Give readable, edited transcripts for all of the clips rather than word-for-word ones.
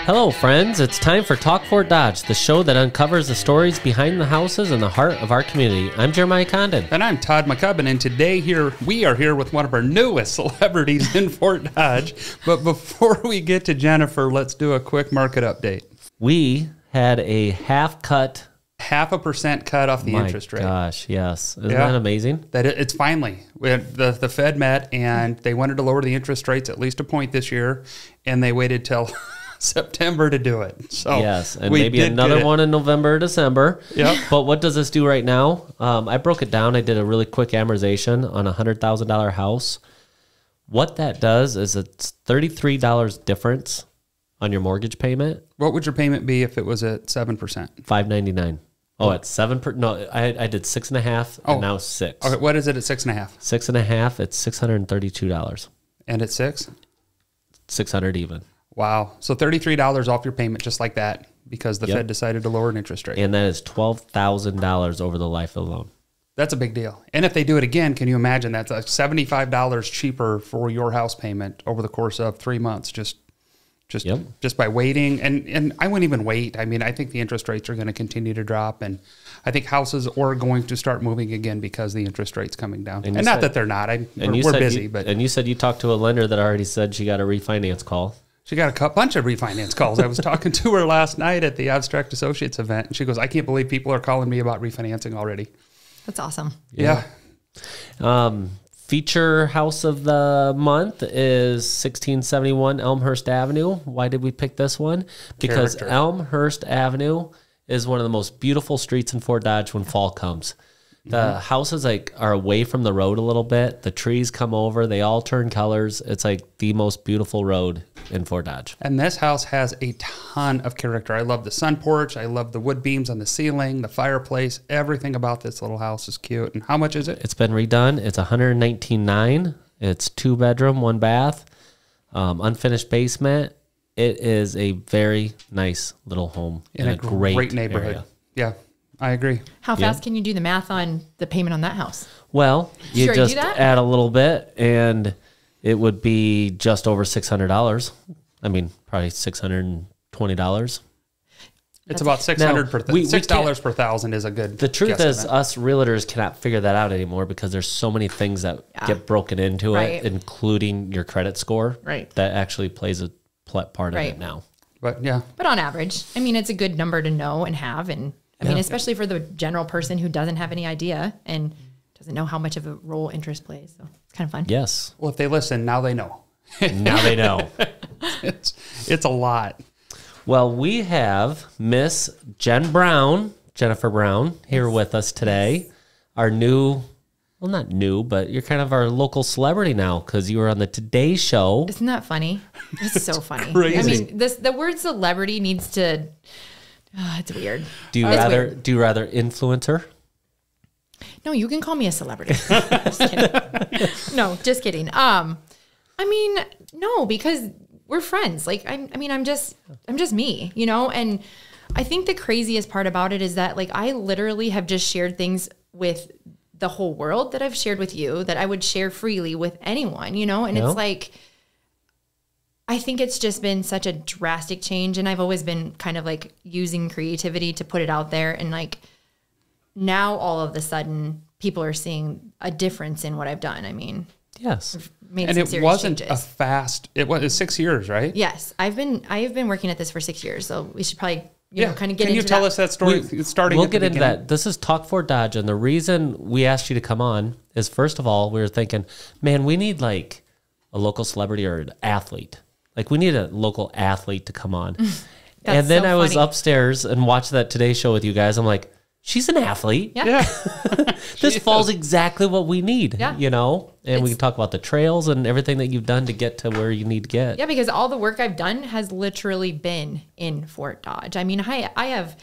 Hello, friends. It's time for Talk Fort Dodge, the show that uncovers the stories behind the houses in the heart of our community. I'm Jeremiahjcondon. And I'm Todd McCubbin, and today we are here with one of our newest celebrities in Fort Dodge. But before we get to Jennifer, let's do a quick market update. We had a half 0.5% cut off the interest rate. Gosh, yes. Isn't that amazing? It's finally. The Fed met, and they wanted to lower the interest rates at least a point this year, and they waited till September to do it. So yes, and maybe another one in November or December. Yep. But what does this do right now? I broke it down. I did a really quick amortization on a $100,000 house. What that does is it's $33 difference on your mortgage payment. What would your payment be if it was at 7%? $599. Oh, at 7%. No, I did 6.5, and now 6. Okay, what is it at 6.5? 6.5. It's $632. And at 6? 600 even. Wow. So $33 off your payment just like that because the Fed decided to lower an interest rate. And that is $12,000 over the life of the loan. That's a big deal. And if they do it again, can you imagine that's like $75 cheaper for your house payment over the course of 3 months just by waiting? And I wouldn't even wait. I mean, I think the interest rates are going to continue to drop, and I think houses are going to start moving again because the interest rate's coming down. And not that they're not. We're busy. And you said you talked to a lender that already said she got a refinance call. She got a bunch of refinance calls. I was talking to her last night at the Abstract Associates event, and she goes, I can't believe people are calling me about refinancing already. That's awesome. Yeah. Feature house of the month is 1671 Elmhurst Avenue. Why did we pick this one? Because Elmhurst Avenue is one of the most beautiful streets in Fort Dodge when fall comes. The houses are away from the road a little bit. The trees come over. They all turn colors. It's like the most beautiful road in Fort Dodge. And this house has a ton of character. I love the sun porch. I love the wood beams on the ceiling, the fireplace. Everything about this little house is cute. And how much is it? It's been redone. It's $119,900. It's 2 bedroom, 1 bath, unfinished basement. It is a very nice little home in a great neighborhood. Area. Yeah. I agree. How fast can you do the math on the payment on that house? Well, you just add a little bit, and it would be just over $600. I mean, probably $620. It's about $600 per thousand is a good. The truth is, us realtors cannot figure that out anymore because there's so many things that get broken into it, including your credit score. Right. That actually plays a part of it now. But But on average, I mean, it's a good number to know and have, and I mean, especially for the general person who doesn't have any idea and doesn't know how much of a role interest plays. So it's kind of fun. Yes. Well, if they listen, now they know. Now they know. It's a lot. Well, we have Miss Jennifer Brown, here with us today. Our new, well, not new, but you're kind of our local celebrity now because you were on the Today Show. Isn't that funny? It's so funny. Crazy. I mean, the word celebrity needs to... it's weird. Do you rather influencer? No, you can call me a celebrity. Just kidding. No, just kidding. I mean, no, because we're friends. Like, I'm just me, you know? And I think the craziest part about it is that, like, I literally have just shared things with the whole world that I've shared with you that I would share freely with anyone, you know? And it's like, I think it's just been such a drastic change, and I've always been kind of like using creativity to put it out there, and like now all of a sudden people are seeing a difference in what I've done. I mean, yes, I've made and some it serious wasn't changes. It was 6 years, right? Yes, I have been working at this for 6 years, so we should probably kind of get into that. Can you tell us that story? We'll get into that. This is Talk Fort Dodge, and the reason we asked you to come on is, first of all, we were thinking, man, we need like a local celebrity or an athlete. Like, we need a local athlete to come on. And then I was upstairs and watched that Today Show with you guys. I'm like, she's an athlete. Yeah. This falls exactly what we need, you know? And we can talk about the trails and everything that you've done to get to where you need to get. Yeah, because all the work I've done has literally been in Fort Dodge. I mean, I have,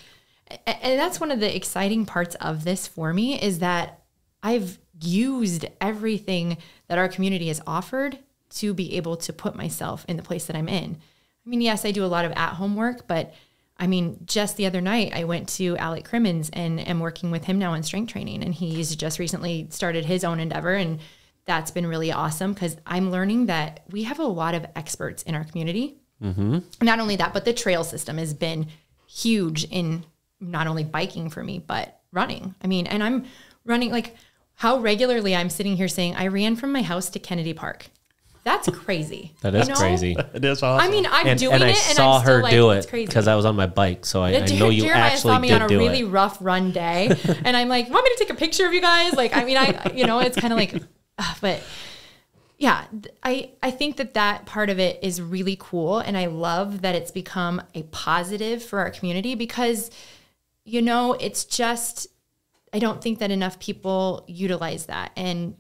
and that's one of the exciting parts of this for me is that I've used everything that our community has offered to be able to put myself in the place that I'm in. I mean, yes, I do a lot of at-home work, but I mean, just the other night, I went to Alec Crimmins and am working with him now in strength training, and he's just recently started his own endeavor, and that's been really awesome because I'm learning that we have a lot of experts in our community Not only that, but the trail system has been huge in not only biking for me, but running. I mean, and I'm running, like, how regularly I'm sitting here saying, I ran from my house to Kennedy Park. That's crazy. That is crazy. It is awesome. I mean, I'm doing and I it, and saw I'm still her like, do it's it crazy. because I was on my bike, so I know you Jeremiah actually saw me did on a do really it. rough run day, and I'm like, want me to take a picture of you guys? Like, I mean, it's kind of like, but yeah, I think that part of it is really cool, and I love that it's become a positive for our community because, it's just, I don't think that enough people utilize that, and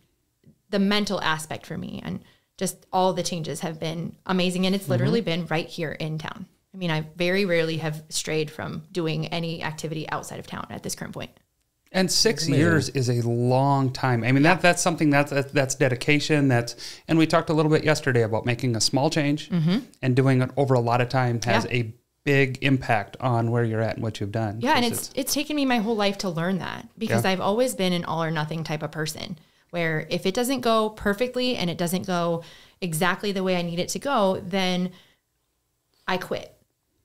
the mental aspect for me, and just all the changes have been amazing, and it's literally been right here in town. I mean, I very rarely have strayed from doing any activity outside of town at this current point. And 6 years is a long time. I mean, that's something that's dedication. And we talked a little bit yesterday about making a small change and doing it over a lot of time has a big impact on where you're at and what you've done. Yeah, and it's taken me my whole life to learn that because I've always been an all or nothing type of person where if it doesn't go perfectly and it doesn't go exactly the way I need it to go, then I quit.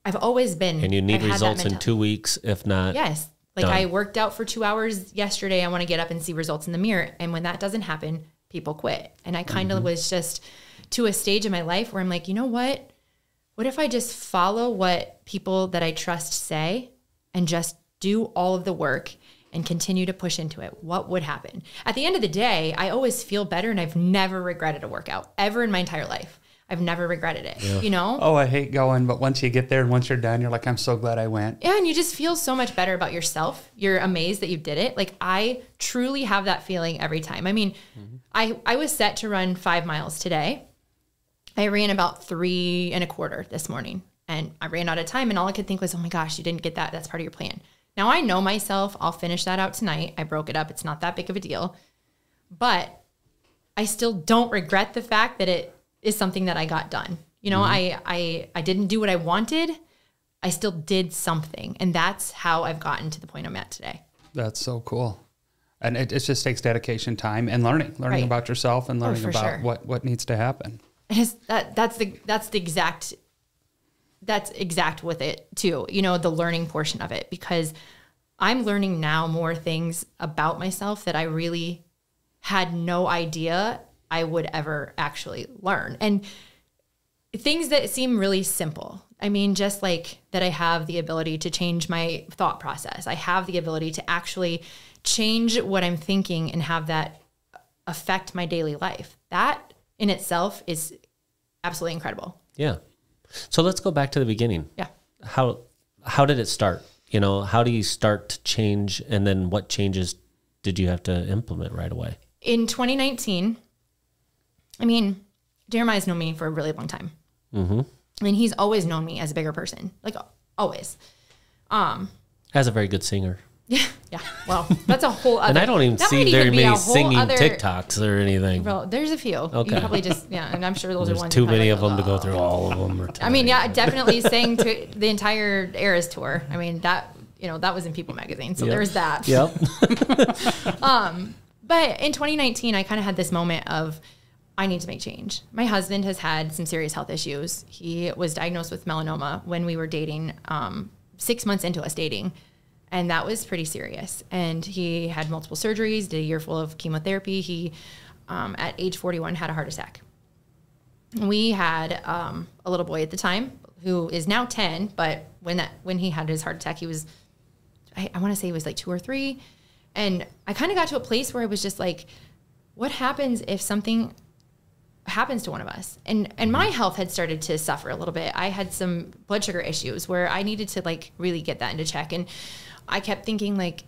I've always been. And you need results in 2 weeks, if not. Yes. Like I worked out for 2 hours yesterday. I want to get up and see results in the mirror. And when that doesn't happen, people quit. And I kind of was just to a stage in my life where I'm like, you know what? What if I just follow what people that I trust say and just do all of the work and continue to push into it? What would happen? At the end of the day, I always feel better, and I've never regretted a workout ever in my entire life. I've never regretted it, Oh, I hate going, but once you get there and once you're done, you're like, I'm so glad I went. Yeah, and you just feel so much better about yourself. You're amazed that you did it. Like, I truly have that feeling every time. I mean, I was set to run 5 miles today. I ran about 3 1/4 this morning, and I ran out of time, and all I could think was, oh my gosh, you didn't get that. That's part of your plan. Now, I know myself. I'll finish that out tonight. I broke it up. It's not that big of a deal. But I still don't regret the fact that it is something that I got done. I didn't do what I wanted. I still did something. And that's how I've gotten to the point I'm at today. That's so cool. And it just takes dedication, time, and learning about yourself and learning about what needs to happen. That's exact with it too. The learning portion of it, because I'm learning now more things about myself that I really had no idea I would ever actually learn. And things that seem really simple. I mean, just like that I have the ability to change my thought process. I have the ability to actually change what I'm thinking and have that affect my daily life. That in itself is absolutely incredible. Yeah. So let's go back to the beginning. Yeah. How did it start? How do you start to change? And then what changes did you have to implement right away? In 2019, I mean, Jeremiah's known me for a really long time. And he's always known me as a bigger person, like always. As a very good singer. Yeah. Well, that's a whole other. And I don't even see very many singing TikToks or anything. Well, there's a few. Okay. You probably just, and I'm sure those There's are ones. too many of them to go through all of them. I mean, yeah, I definitely sang to the entire Eras tour. I mean, that was in People magazine. So there's that. Yep. But in 2019, I kind of had this moment of, I need to make change. My husband has had some serious health issues. He was diagnosed with melanoma when we were dating, 6 months into us dating. And that was pretty serious. And he had multiple surgeries, did a year full of chemotherapy. He, at age 41, had a heart attack. We had a little boy at the time who is now 10, but when he had his heart attack, he was, I want to say he was like 2 or 3. And I kind of got to a place where I was just like, what happens if something happens to one of us? And my health had started to suffer a little bit. I had some blood sugar issues where I needed to like really get that into check. And I kept thinking, like,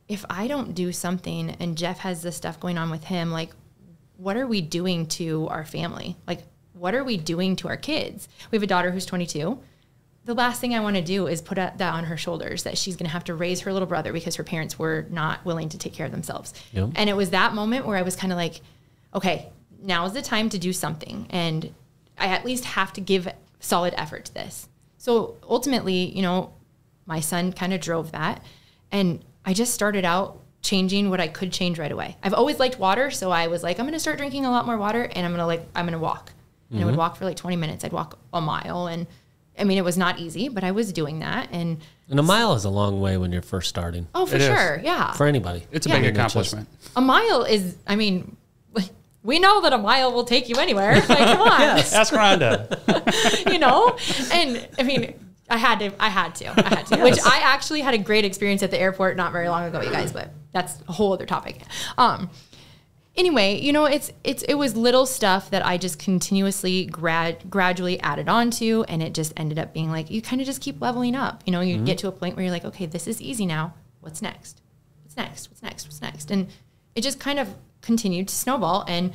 if I don't do something and Jeff has this stuff going on with him, like, what are we doing to our family? Like, what are we doing to our kids? We have a daughter who's 22. The last thing I want to do is put that on her shoulders, that she's going to have to raise her little brother because her parents were not willing to take care of themselves. Yep. And it was that moment where I was kind of like, okay, now is the time to do something. And I at least have to give solid effort to this. So ultimately, my son kind of drove that. And I just started out changing what I could change right away. I've always liked water. So I was like, I'm going to start drinking a lot more water, and I'm going to walk. And I would walk for like 20 minutes. I'd walk a mile, and I mean, it was not easy, but I was doing that. And a mile is a long way when you're first starting. Oh, for sure. Yeah. For anybody. It's a big accomplishment. A mile is, I mean, we know that a mile will take you anywhere. Like, come on. Yes. Ask Rhonda. You know? And I mean, I had to, yes. Which I actually had a great experience at the airport not very long ago, you guys, but that's a whole other topic. Anyway, you know, it was little stuff that I just continuously gradually added on to, and it just ended up being like, you kind of just keep leveling up. You know, you get to a point where you're like, okay, this is easy now. What's next? What's next? What's next? What's next? And it just kind of continued to snowball, and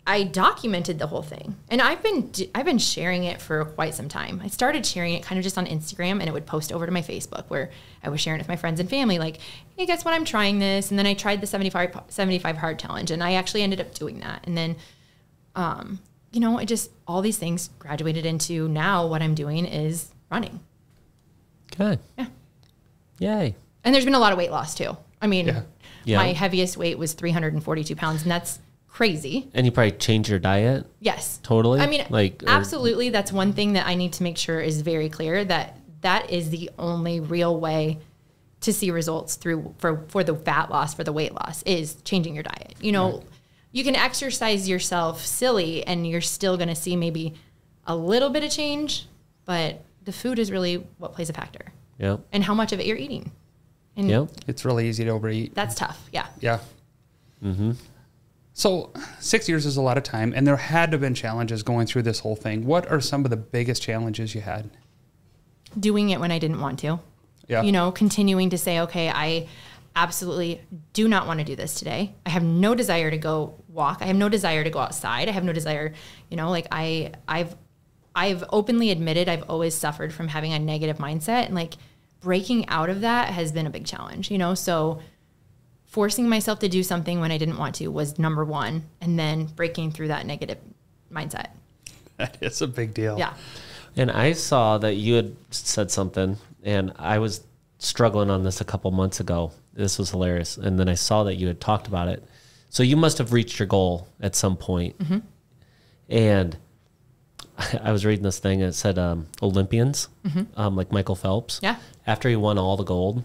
I documented the whole thing. And I've been sharing it for quite some time. I started sharing it kind of just on Instagram, and it would post over to my Facebook where I was sharing it with my friends and family, like, hey, guess what? I'm trying this. And then I tried the 75 hard challenge, and I actually ended up doing that. And then, you know, it just, all these things graduated into now what I'm doing is running. Okay. Yeah. Yay. And there's been a lot of weight loss too. I mean, Yeah. my heaviest weight was 342 pounds, and that's crazy. And you probably changed your diet? Yes. Totally? I mean, absolutely. That's one thing that I need to make sure is very clear, that is the only real way to see results for the fat loss, for the weight loss, is changing your diet. You know, you can exercise yourself silly and you're still going to see maybe a little bit of change, but the food is really what plays a factor. Yep. And how much of it you're eating. And It's really easy to overeat. that's tough. Yeah. Yeah. Mm-hmm. So 6 years is a lot of time, and there had to have been challenges going through this whole thing. What are some of the biggest challenges you had? Doing it when I didn't want to. Yeah. You know, continuing to say, okay, I absolutely do not want to do this today. I have no desire to go walk. I have no desire to go outside. I have no desire, you know, like I've openly admitted I've always suffered from having a negative mindset, and like breaking out of that has been a big challenge, you know? So forcing myself to do something when I didn't want to was number one, and then breaking through that negative mindset. That is a big deal. Yeah. And I saw that you had said something, and I was struggling on this a couple months ago. This was hilarious. And then I saw that you had talked about it. So you must have reached your goal at some point. Mm-hmm. And I was reading this thing, and it said Olympians, like Michael Phelps. Yeah. After he won all the gold,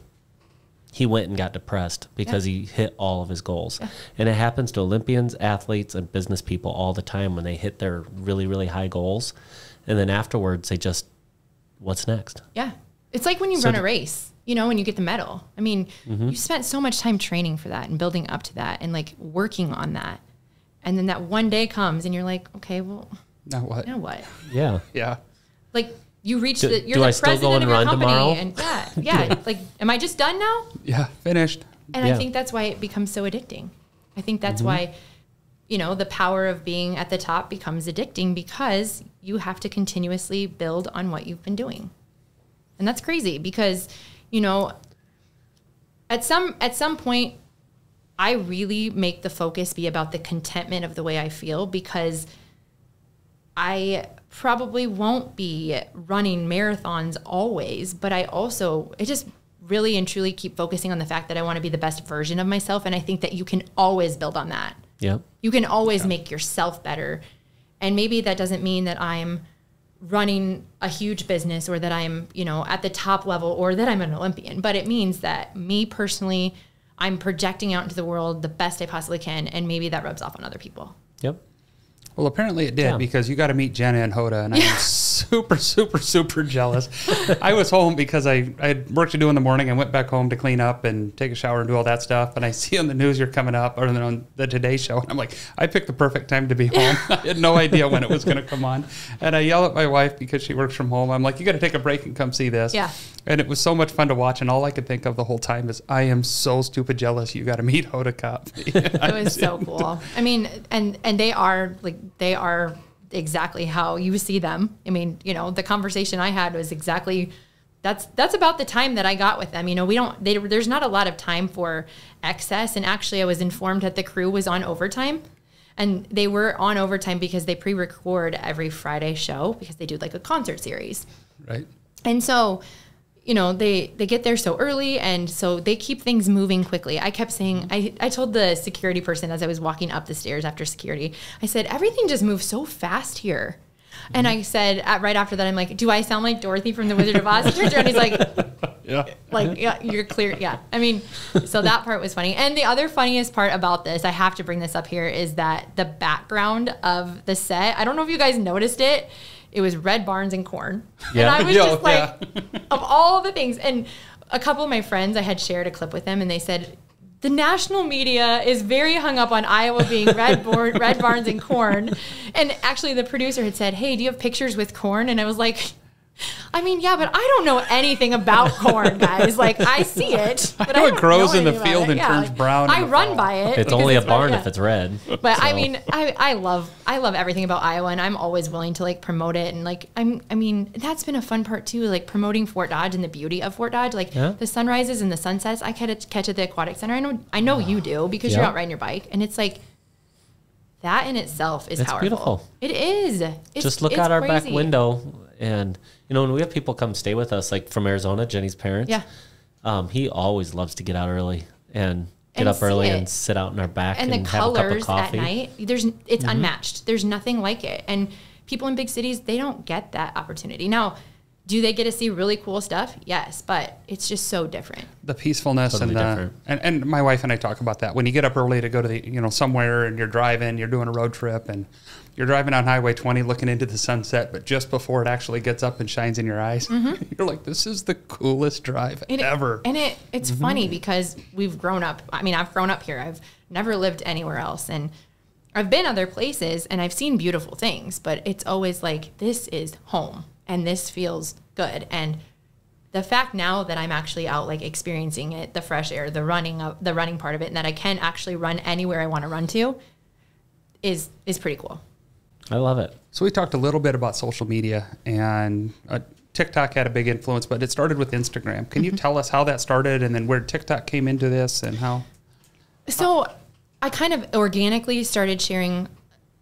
he went and got depressed because he hit all of his goals. Yeah. And it happens to Olympians, athletes, and business people all the time when they hit their really, really high goals. And then afterwards, they just, what's next? Yeah. It's like when you run a race, you know, and you get the medal. I mean, you spent so much time training for that and building up to that and like working on that. And then that one day comes and you're like, okay, well, now what? Now what? Yeah. Yeah. Like you reached you're do the I still go president and of your run company. tomorrow? And yeah. Like, am I just done now? Yeah. Finished. And I think that's why it becomes so addicting. I think that's why, you know, the power of being at the top becomes addicting, because you have to continuously build on what you've been doing. And that's crazy because, you know, at some point, I really make the focus be about the contentment of the way I feel, because I probably won't be running marathons always, but I just really and truly keep focusing on the fact that I want to be the best version of myself. And I think that you can always build on that. Yep. You can always make yourself better. And maybe that doesn't mean that I'm running a huge business or that I'm, you know, at the top level or that I'm an Olympian, but it means that me personally, I'm projecting out into the world the best I possibly can. And maybe that rubs off on other people. Yep. Well, apparently it did, because you got to meet Jenna and Hoda, and I'm super, super, super jealous. I was home because I had work to do in the morning. I went back home to clean up and take a shower and do all that stuff. And I see on the news you're coming up, or on the Today Show, and I'm like, I picked the perfect time to be home. I had no idea when it was going to come on. And I yell at my wife because she works from home. I'm like, you got to take a break and come see this. Yeah. And it was so much fun to watch, and all I could think of the whole time is, I am so stupid jealous. You got to meet Hoda Kopp. It was so cool. I mean, and they are exactly how you see them. I mean, you know, the conversation I had was exactly, that's about the time that I got with them. You know, there's not a lot of time for excess. And actually I was informed that the crew was on overtime, and they were on overtime because they pre-record every Friday show because they do like a concert series. Right. And so, you know, they get there so early, and so they keep things moving quickly. I kept saying, I told the security person as I was walking up the stairs after security, I said, everything just moves so fast here. And I said, right after that, I'm like, do I sound like Dorothy from The Wizard of Oz? He turns around, he's like, yeah, you're clear. Yeah. I mean, so that part was funny. And the other funniest part about this, I have to bring this up here, is that the background of the set, I don't know if you guys noticed it. It was red barns and corn. Yeah. And I was just like, of all the things. And a couple of my friends, I had shared a clip with them, and they said, the national media is very hung up on Iowa being red barns and corn. And actually the producer had said, hey, do you have pictures with corn? And I was like, I mean, yeah, but I don't know anything about corn, guys. Like, I see it, but I know it grows in the field and turns brown. I run by it. It's only a barn if it's red. But so. I mean, I love everything about Iowa, and I'm always willing to like promote it. And like, I mean, that's been a fun part too, like promoting Fort Dodge and the beauty of Fort Dodge, like the sunrises and the sunsets. I catch at the aquatic center. I know you do, because you're out riding your bike, and it's like, that in itself is powerful. Beautiful. It is. Just look out our back window, and you know, when we have people come stay with us, like from Arizona, Jenny's parents. Yeah. He always loves to get out early and get up early and sit out in our back and have a cup of coffee. And the colors at night, it's unmatched. There's nothing like it. And people in big cities, they don't get that opportunity. Now, do they get to see really cool stuff? Yes, but it's just so different. The peacefulness and my wife and I talk about that. When you get up early to go to the, somewhere, and you're driving, you're doing a road trip, and you're driving on Highway 20 looking into the sunset, but just before it actually gets up and shines in your eyes, you're like, this is the coolest drive ever. And it's funny because we've grown up. I mean, I've grown up here. I've never lived anywhere else. And I've been other places and I've seen beautiful things, but it's always like, this is home and this feels good. And the fact now that I'm actually out, like experiencing it, the fresh air, the running part of it, and that I can actually run anywhere I want to run to is pretty cool. I love it. So we talked a little bit about social media, and TikTok had a big influence, but it started with Instagram. Can you tell us how that started, and then where TikTok came into this, and how? So I kind of organically started sharing.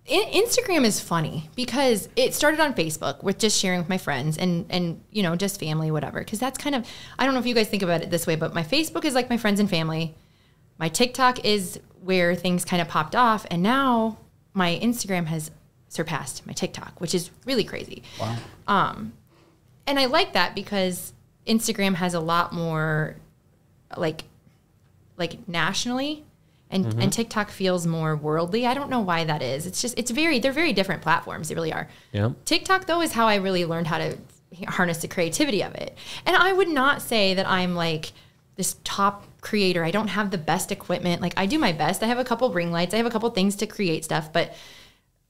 Instagram is funny because it started on Facebook with just sharing with my friends and just family, whatever. Because that's kind of, I don't know if you guys think about it this way, but my Facebook is like my friends and family. My TikTok is where things kind of popped off, and now my Instagram has surpassed my TikTok, which is really crazy. Wow. And I like that because Instagram has a lot more like nationally, and TikTok feels more worldly. I don't know why that is. It's just, they're very different platforms. They really are. Yeah. TikTok though is how I really learned how to harness the creativity of it. And I would not say that I'm like this top creator. I don't have the best equipment. Like, I do my best. I have a couple ring lights. I have a couple things to create stuff, but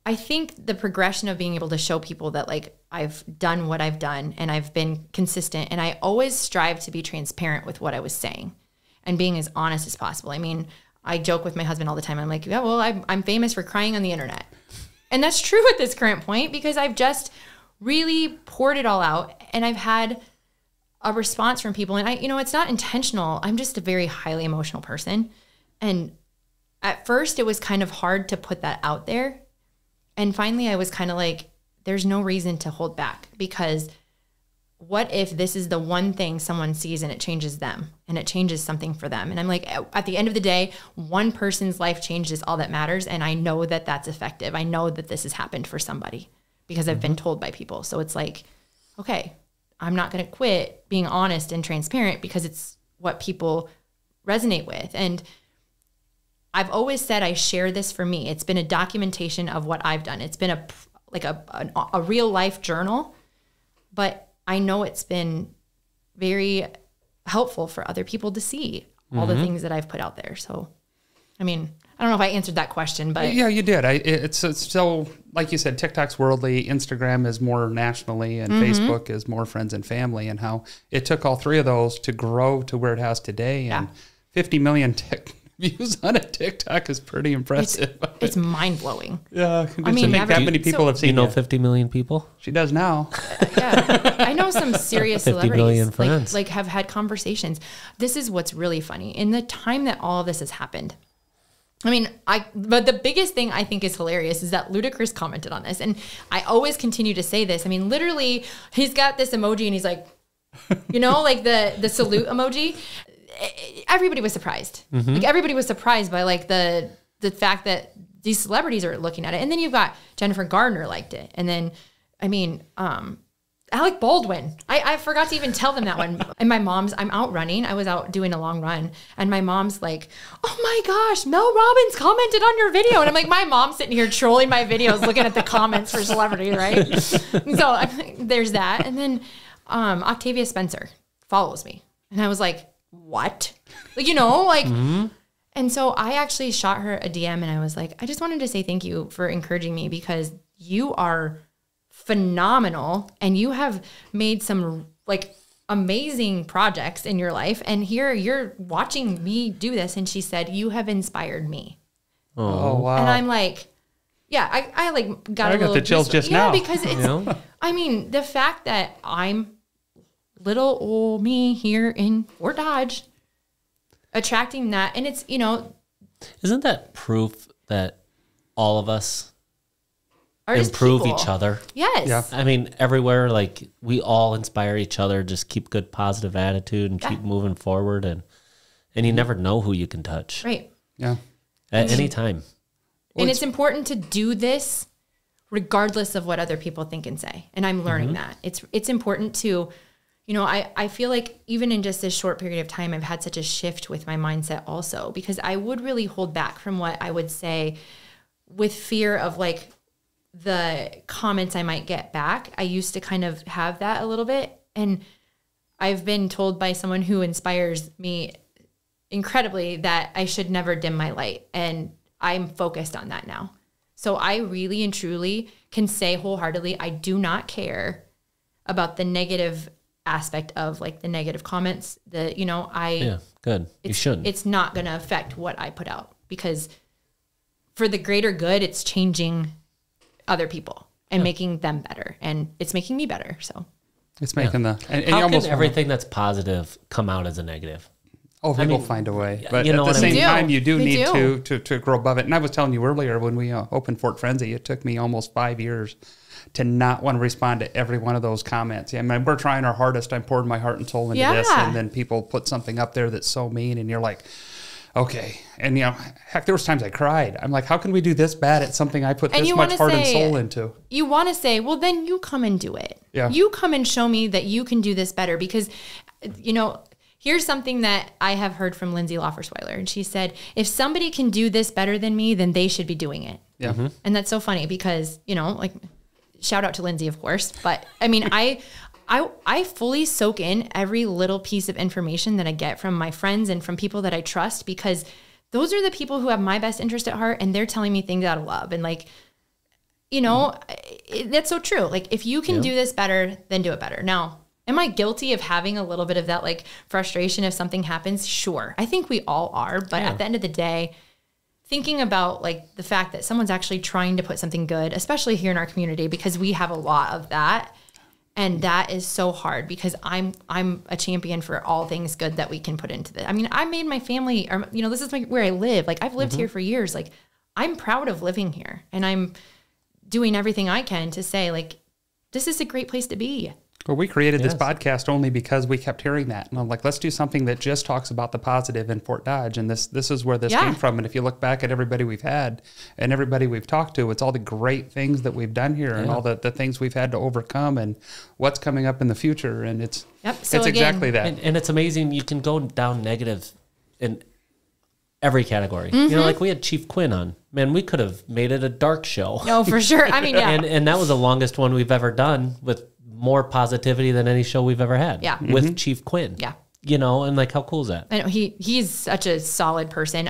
I think the progression of being able to show people that like I've done what I've done and I've been consistent, and I always strive to be transparent with what I was saying and being as honest as possible. I mean, I joke with my husband all the time. I'm like, yeah, well, I'm famous for crying on the internet. And that's true at this current point because I've just really poured it all out, and I've had a response from people. And it's not intentional. I'm just a very highly emotional person. And at first it was kind of hard to put that out there. And finally I was kind of like, there's no reason to hold back, because what if this is the one thing someone sees and it changes them and it changes something for them? And I'm like, at the end of the day, one person's life change is all that matters. And I know that that's effective. I know that this has happened for somebody because I've been told by people. So it's like, okay, I'm not going to quit being honest and transparent because it's what people resonate with. And I've always said I share this for me. It's been a documentation of what I've done. It's been a real life journal, but I know it's been very helpful for other people to see all the things that I've put out there. So, I mean, I don't know if I answered that question, but yeah, you did. It's so, like you said, TikTok's worldly, Instagram is more nationally, and Facebook is more friends and family, and how it took all three of those to grow to where it has today. And 50 million views on a TikTok is pretty impressive. It's mind blowing. Yeah, I mean, that many people have seen. You know, 50 million people. She does now. Yeah, I know some serious 50 celebrities million friends. Like have had conversations. This is what's really funny. In the time that all of this has happened, I mean, but the biggest thing I think is hilarious is that Ludacris commented on this, and I always continue to say this. I mean, literally, he's got this emoji, and he's like, like the salute emoji. Everybody was surprised. Like everybody was surprised by like the fact that these celebrities are looking at it. And then you've got Jennifer Gardner liked it. And then I mean, Alec Baldwin. I forgot to even tell them that one. And I'm out running. I was out doing a long run. And my mom's like, oh my gosh, Mel Robbins commented on your video. And I'm like, my mom's sitting here trolling my videos, looking at the comments for celebrity, right? So there's that. And then Octavia Spencer follows me. And I was like, what? Like, and so I actually shot her a DM and I was like, I just wanted to say thank you for encouraging me because you are phenomenal and you have made some like amazing projects in your life. And here you're watching me do this. And she said, you have inspired me. Oh, wow. And I'm like, yeah, I like got a little the chills just now. Because it's, I mean, the fact that I'm little old me here in Fort Dodge attracting that. And it's, isn't that proof that all of us just improve people. each other? Yes. Yeah. I mean, everywhere, like we all inspire each other, just keep good positive attitude and keep moving forward. And you never know who you can touch. Right. Yeah. At any time. And it's important to do this regardless of what other people think and say. And I'm learning that. It's important to, I feel like even in just this short period of time, I've had such a shift with my mindset also, because I would really hold back from what I would say with fear of like the comments I might get back. I used to kind of have that a little bit. And I've been told by someone who inspires me incredibly that I should never dim my light. And I'm focused on that now. So I really and truly can say wholeheartedly, I do not care about the negative aspect of like the negative comments. Good. You shouldn't. It's not going to affect what I put out because for the greater good, it's changing other people and making them better, and it's making me better. So it's making and how can everything that's positive come out as a negative? Oh, people find a way. But at the same time, you do need to grow above it. And I was telling you earlier when we opened Fort Frenzy, it took me almost 5 years to not want to respond to every one of those comments. I mean, we're trying our hardest. I'm pouring my heart and soul into this. And then people put something up there that's so mean. And you're like, okay. And, heck, there was times I cried. I'm like, how can we do this bad at something I put this much heart and soul into? You want to say, well, then you come and do it. Yeah. You come and show me that you can do this better because, here's something that I have heard from Lindsay Loffersweiler. And she said, if somebody can do this better than me, then they should be doing it. Yeah. Mm-hmm. And that's so funny because, like, shout out to Lindsay, of course. But I mean, I fully soak in every little piece of information that I get from my friends and from people that I trust because those are the people who have my best interest at heart and they're telling me things out of love. And like, that's so true. Like if you can do this better, then do it better. Now, am I guilty of having a little bit of that like frustration if something happens? Sure. I think we all are. But at the end of the day, thinking about like the fact that someone's actually trying to put something good, especially here in our community, because we have a lot of that. And that is so hard because I'm a champion for all things good that we can put into this. I mean, I made my family, or, this is where I live. Like I've lived here for years. Like I'm proud of living here and I'm doing everything I can to say like, this is a great place to be. Well, we created this podcast only because we kept hearing that. And I'm like, let's do something that just talks about the positive in Fort Dodge. And this is where this came from. And if you look back at everybody we've had and everybody we've talked to, it's all the great things that we've done here and all the things we've had to overcome and what's coming up in the future. And it's exactly that. And it's amazing. You can go down negative in every category. Like we had Chief Quinn on. Man, we could have made it a dark show. No, for sure. I mean, yeah. And that was the longest one we've ever done with more positivity than any show we've ever had. Yeah. With Chief Quinn. Yeah. And like how cool is that? I know he's such a solid person.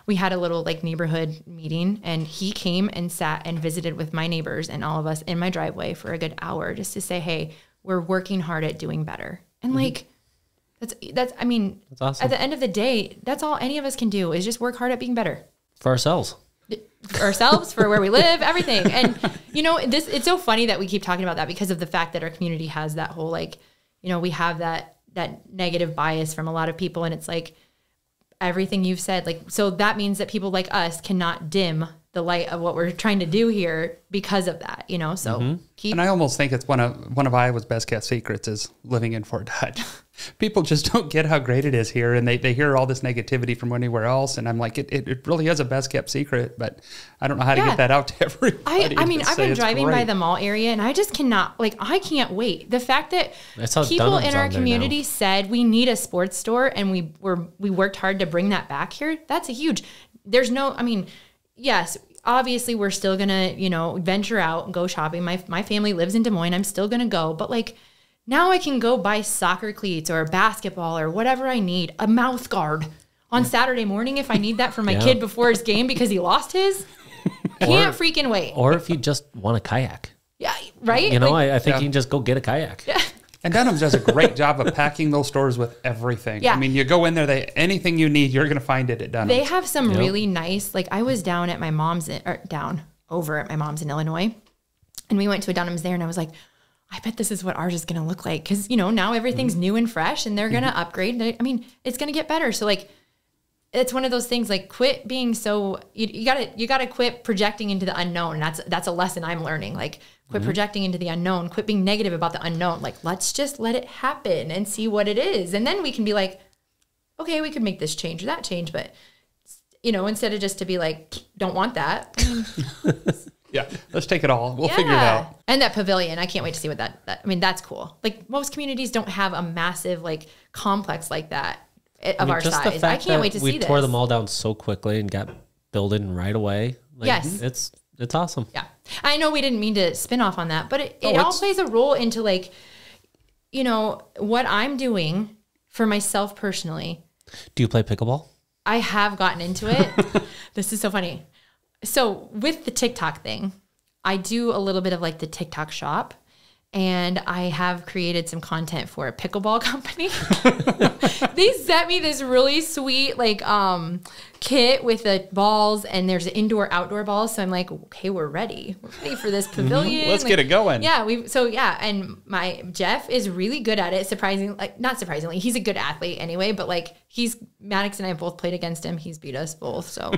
We had a little like neighborhood meeting and he came and sat and visited with my neighbors and all of us in my driveway for a good hour just to say, hey, we're working hard at doing better. And like that's awesome. At the end of the day, that's all any of us can do is just work hard at being better. For ourselves. For where we live, everything. And it's so funny that we keep talking about that because of the fact that our community has that whole like, we have that negative bias from a lot of people. And it's like everything you've said, like, so that means that people like us cannot dim the light of what we're trying to do here because of that, you know? So and I almost think it's one of Iowa's best kept secrets is living in Fort Dodge. People just don't get how great it is here, and they hear all this negativity from anywhere else. And I'm like, it really is a best kept secret, but I don't know how to get that out to everybody. I mean, I've been driving by the mall area, and I just cannot, like, I can't wait. The fact that people in our community said we need a sports store, and we worked hard to bring that back here. That's a huge. There's no, I mean, yes, obviously we're still gonna, you know, venture out and go shopping. My family lives in Des Moines. I'm still gonna go, but like, now I can go buy soccer cleats or basketball or whatever I need, a mouth guard on Saturday morning if I need that for my kid before his game because he lost his. Can't freaking wait. Or if you just want a kayak. Yeah, right? You know, like, I think you can just go get a kayak. Yeah. And Dunham's does a great job of packing those stores with everything. Yeah. I mean, you go in there, anything you need, you're going to find it at Dunham's. They have some really nice, like I was over at my mom's in Illinois, and we went to a Dunham's there, and I was like, I bet this is what ours is going to look like. Because, you know, now everything's new and fresh, and they're going to upgrade. I mean, it's going to get better. So, like, it's one of those things, like, quit being so, you gotta quit projecting into the unknown. That's a lesson I'm learning. Like, quit projecting into the unknown, quit being negative about the unknown. Like, let's just let it happen and see what it is. And then we can be like, okay, we could make this change or that change. But, you know, instead of just to be like, don't want that. I mean, yeah, let's take it all. We'll figure it out. And that pavilion, I can't wait to see what that, I mean, that's cool. Like, most communities don't have a massive, like, complex like that of our size. I can't wait to see this. We tore them all down so quickly and got building right away. Like, yes. It's awesome. Yeah. I know we didn't mean to spin off on that, but it all plays a role into, like, you know, what I'm doing for myself personally. Do you play pickleball? I have gotten into it. This is so funny. So with the TikTok thing, I do a little bit of like the TikTok shop, and I have created some content for a pickleball company. They sent me this really sweet like kit with the balls, and there's indoor outdoor balls. So I'm like, okay, we're ready. We're ready for this pavilion. Let's get it going. Yeah, and my Jeff is really good at it. Not surprisingly, he's a good athlete anyway, but like Maddox and I both played against him. He's beat us both. So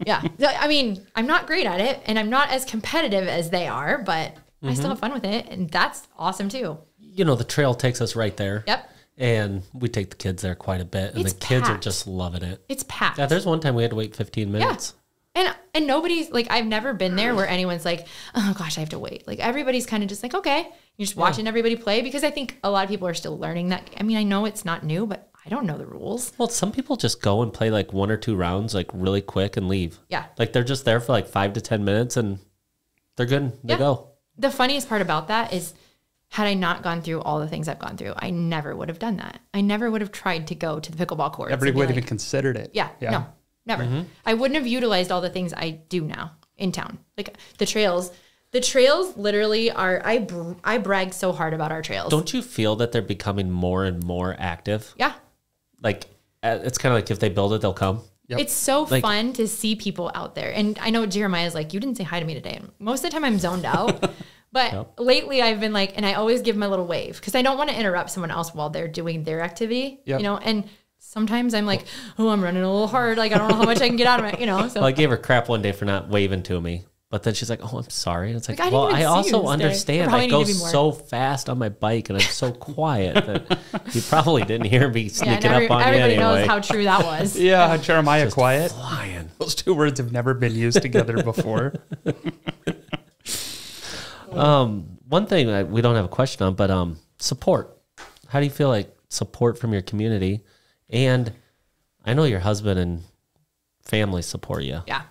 yeah. I mean, I'm not great at it, and I'm not as competitive as they are, but I still have fun with it, and that's awesome too. You know, the trail takes us right there. Yep. And we take the kids there quite a bit, and the kids are just loving it. It's packed. Yeah, there's one time we had to wait 15 minutes. Yeah. And nobody's like, I've never been there where anyone's like, oh gosh, I have to wait. Like, everybody's kind of just like, okay, you're just watching everybody play, because I think a lot of people are still learning that. I mean, I know it's not new, but I don't know the rules. Well, some people just go and play like 1 or 2 rounds, like really quick, and leave. Yeah. Like, they're just there for like 5 to 10 minutes, and they're good. They go. The funniest part about that is, had I not gone through all the things I've gone through, I never would have done that. I never would have tried to go to the pickleball courts. Everybody would have even considered it. Yeah. No, never. Mm-hmm. I wouldn't have utilized all the things I do now in town. Like the trails literally are, I brag so hard about our trails. Don't you feel that they're becoming more and more active? Yeah. Like, it's kind of like if they build it, they'll come. Yep. It's so fun to see people out there. And I know Jeremiah's like, you didn't say hi to me today. And most of the time I'm zoned out. But lately I've been like, and I always give them a little wave, because I don't want to interrupt someone else while they're doing their activity, you know? And sometimes I'm like, oh, I'm running a little hard. Like, I don't know how much I can get out of it, you know? So well, I gave her crap one day for not waving to me. But then she's like, oh, I'm sorry. And it's like well, I also understand. I go so fast on my bike, and I'm so quiet that you probably didn't hear me sneaking up on you anyway. Everybody knows how true that was. Yeah, Jeremiah quiet. Flying. Those 2 words have never been used together before. One thing we don't have a question on, but support. How do you feel like support from your community? And I know your husband and family support you. Yeah.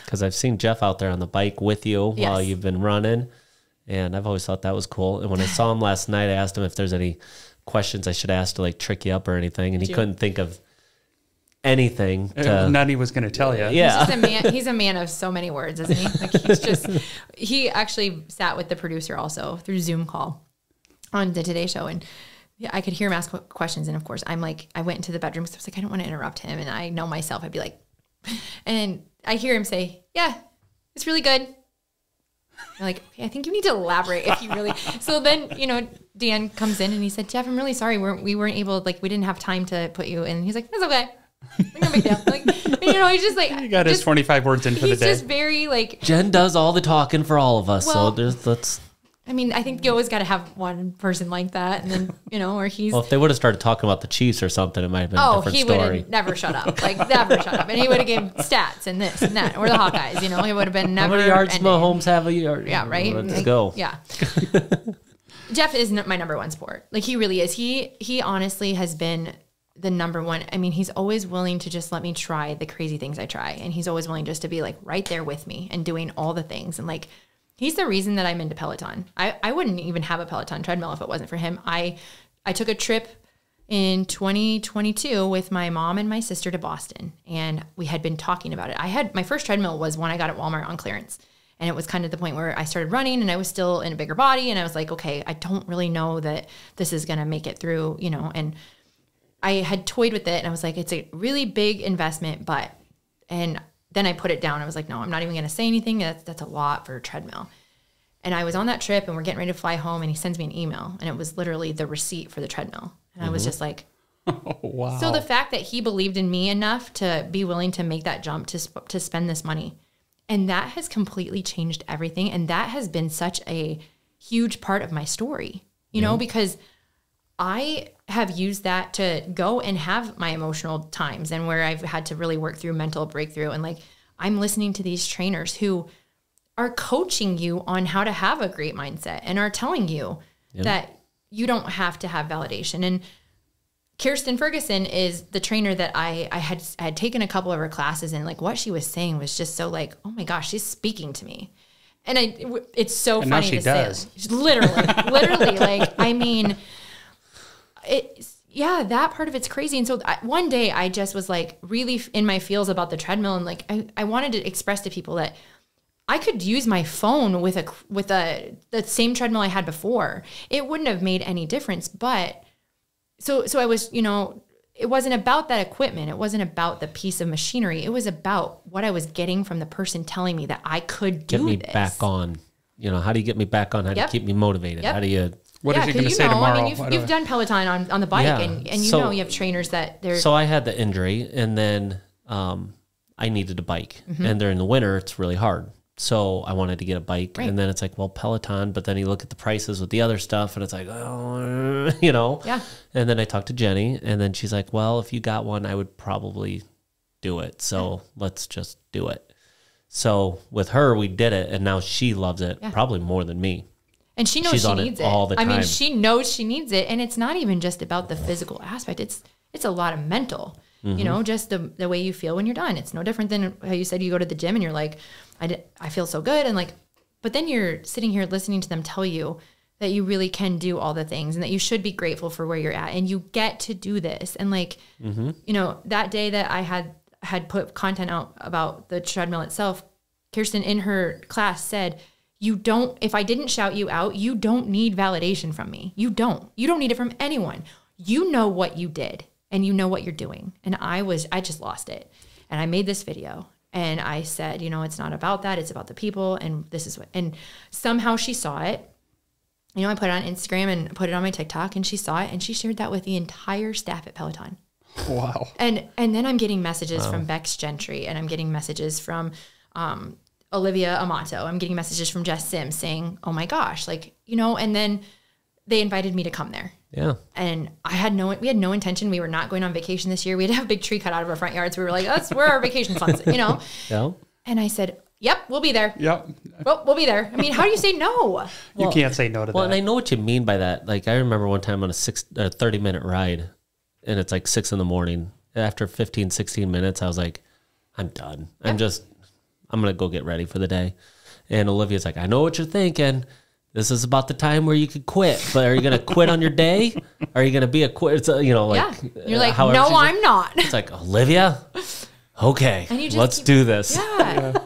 Because I've seen Jeff out there on the bike with you while you've been running, and I've always thought that was cool. And when I saw him last night, I asked him if there's any questions I should ask to like trick you up or anything, and he couldn't think of anything. None he was going to tell you. Yeah, he's a man of so many words, isn't he? Like, he actually sat with the producer also through Zoom call on the Today Show, and I could hear him ask questions. And of course, I'm like, I went into the bedroom because I was like, I don't want to interrupt him, and I know myself. I'd be like, and I hear him say, yeah, it's really good. I'm like, okay, I think you need to elaborate if you really. So then, you know, Dan comes in and he said, Jeff, I'm really sorry. We weren't able, like, we didn't have time to put you in. He's like, that's okay. No big deal. Like, you know, he's just like, he got his 25 words in for the day. He's just very like, Jen does all the talking for all of us. Well, so let's. I mean, I think you always got to have one person like that, and then, you know, or he's. Well, if they would have started talking about the Chiefs or something, it might have been a different story. He would have never shut up. Like, never shut up. And he would have given stats and this and that. Or the Hawkeyes, you know, he would have been never. How many yards Mahomes have a year? Yeah, right? Let's go. Yeah. Jeff is my number one sport. Like, he really is. He honestly has been the number one. I mean, he's always willing to just let me try the crazy things I try. And he's always willing just to be, like, right there with me and doing all the things. And, like, he's the reason that I'm into Peloton. I wouldn't even have a Peloton treadmill if it wasn't for him. I took a trip in 2022 with my mom and my sister to Boston, and we had been talking about it. My first treadmill was one I got at Walmart on clearance, and it was kind of the point where I started running and I was still in a bigger body, and I was like, okay, I don't really know that this is going to make it through, you know, and I had toyed with it, and I was like, it's a really big investment, and then I put it down. I was like, no, I'm not even going to say anything. That's a lot for a treadmill. And I was on that trip, and we're getting ready to fly home, and he sends me an email, and it was literally the receipt for the treadmill. And I was just like, oh, wow. So the fact that he believed in me enough to be willing to make that jump to spend this money, and that has completely changed everything. And that has been such a huge part of my story, you know, because I have used that to go and have my emotional times and where I've had to really work through mental breakthrough. And like, I'm listening to these trainers who are coaching you on how to have a great mindset and are telling you that you don't have to have validation. And Kirsten Ferguson is the trainer that I had taken a couple of her classes, and like what she was saying was just so like, oh my gosh, she's speaking to me. And it's so and funny now she to does. say. Literally, like, I mean, that part of it's crazy. And so one day I just was like really in my feels about the treadmill, and like I wanted to express to people that I could use my phone with the same treadmill I had before. It wouldn't have made any difference. But so I was, you know, it wasn't about that equipment. It wasn't about the piece of machinery. It was about what I was getting from the person telling me that I could do this. Get me back on. You know, how do you get me back on? How do you keep me motivated? How do you... What is he going to say tomorrow? I mean, you've done Peloton on the bike, and you know you have trainers that they're... So I had the injury, and then I needed a bike. And during the winter, it's really hard. So I wanted to get a bike, and then it's like, well, Peloton, but then you look at the prices with the other stuff, and it's like, oh, you know? Yeah. And then I talked to Jenny, and then she's like, well, if you got one, I would probably do it. So let's just do it. So with her, we did it, and now she loves it probably more than me. And she knows She's she on needs it it all the time. I mean, she knows she needs it, and it's not even just about the physical aspect. It's a lot of mental. You know, just the way you feel when you're done. It's no different than how you said you go to the gym and you're like, I feel so good. And like, but then you're sitting here listening to them tell you that you really can do all the things and that you should be grateful for where you're at and you get to do this. And like, you know, that day that I had put content out about the treadmill itself, Kirsten in her class said, if I didn't shout you out, you don't need validation from me. You don't need it from anyone. You know what you did. And you know what you're doing. And I just lost it. And I made this video and I said, you know, it's not about that. It's about the people. And this is and somehow she saw it. You know, I put it on Instagram and put it on my TikTok, and she saw it and she shared that with the entire staff at Peloton. Wow. And then I'm getting messages from Bex Gentry, and I'm getting messages from Olivia Amato. I'm getting messages from Jess Sims saying, oh my gosh, like, you know, and then they invited me to come there. Yeah. And we had no intention. We were not going on vacation this year. We had to have a big tree cut out of our front yard. So we were like, that's where our vacation funds, you know? Yeah. And I said, yep, we'll be there. Yep. Well, we'll be there. I mean, how do you say no? You can't say no to that. Well, and I know what you mean by that. Like, I remember one time on a 30-minute ride, and it's like 6 a.m. After 15, 16 minutes, I was like, I'm done. I'm going to go get ready for the day. And Olivia's like, I know what you're thinking. This is about the time where you could quit, but are you going to quit on your day? Are you going to be a quit? You know, like, you're like, no, I'm not. It's like, Olivia, okay, let's do this. Yeah.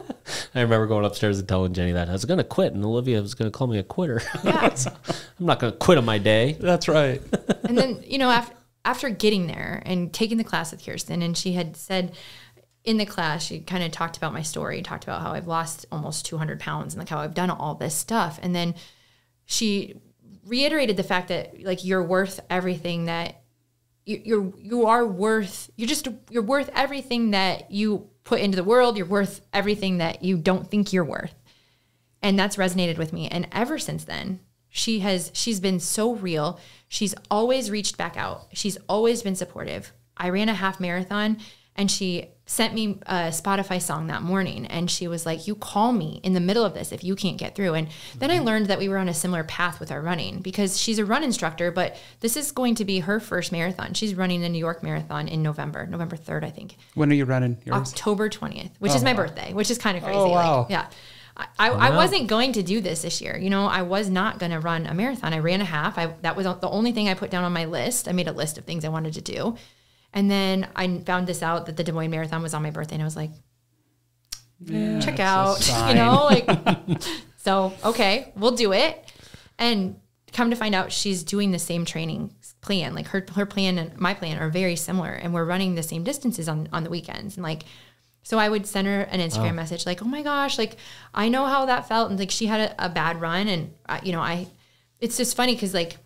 I remember going upstairs and telling Jenny that I was going to quit, and Olivia was going to call me a quitter. Yeah. I'm not going to quit on my day. That's right. And then, you know, after getting there and taking the class with Kirsten, and she had said in the class, she kind of talked about my story, talked about how I've lost almost 200 pounds and like how I've done all this stuff. And then she reiterated the fact that like you're worth everything that you are worth, you're worth everything that you put into the world. You're worth everything that you don't think you're worth. And that's resonated with me. And ever since then, she's been so real. She's always reached back out. She's always been supportive. I ran a half marathon and she sent me a Spotify song that morning. And she was like, you call me in the middle of this if you can't get through. And then I learned that we were on a similar path with our running, because she's a run instructor, but this is going to be her first marathon. She's running the New York Marathon in November 3rd, I think. When are you running yours? October 20th, which is my birthday, which is kind of crazy. Oh, wow. Like, yeah. I wasn't going to do this year. You know, I was not going to run a marathon. I ran a half. That was the only thing I put down on my list. I made a list of things I wanted to do. And then I found this out that the Des Moines Marathon was on my birthday. And I was like, check out, you know, like, so, okay, we'll do it. And come to find out she's doing the same training plan. Like her plan and my plan are very similar. And we're running the same distances on the weekends. And like, so I would send her an Instagram message like, oh my gosh, like I know how that felt. And like she had a bad run. And, it's just funny because like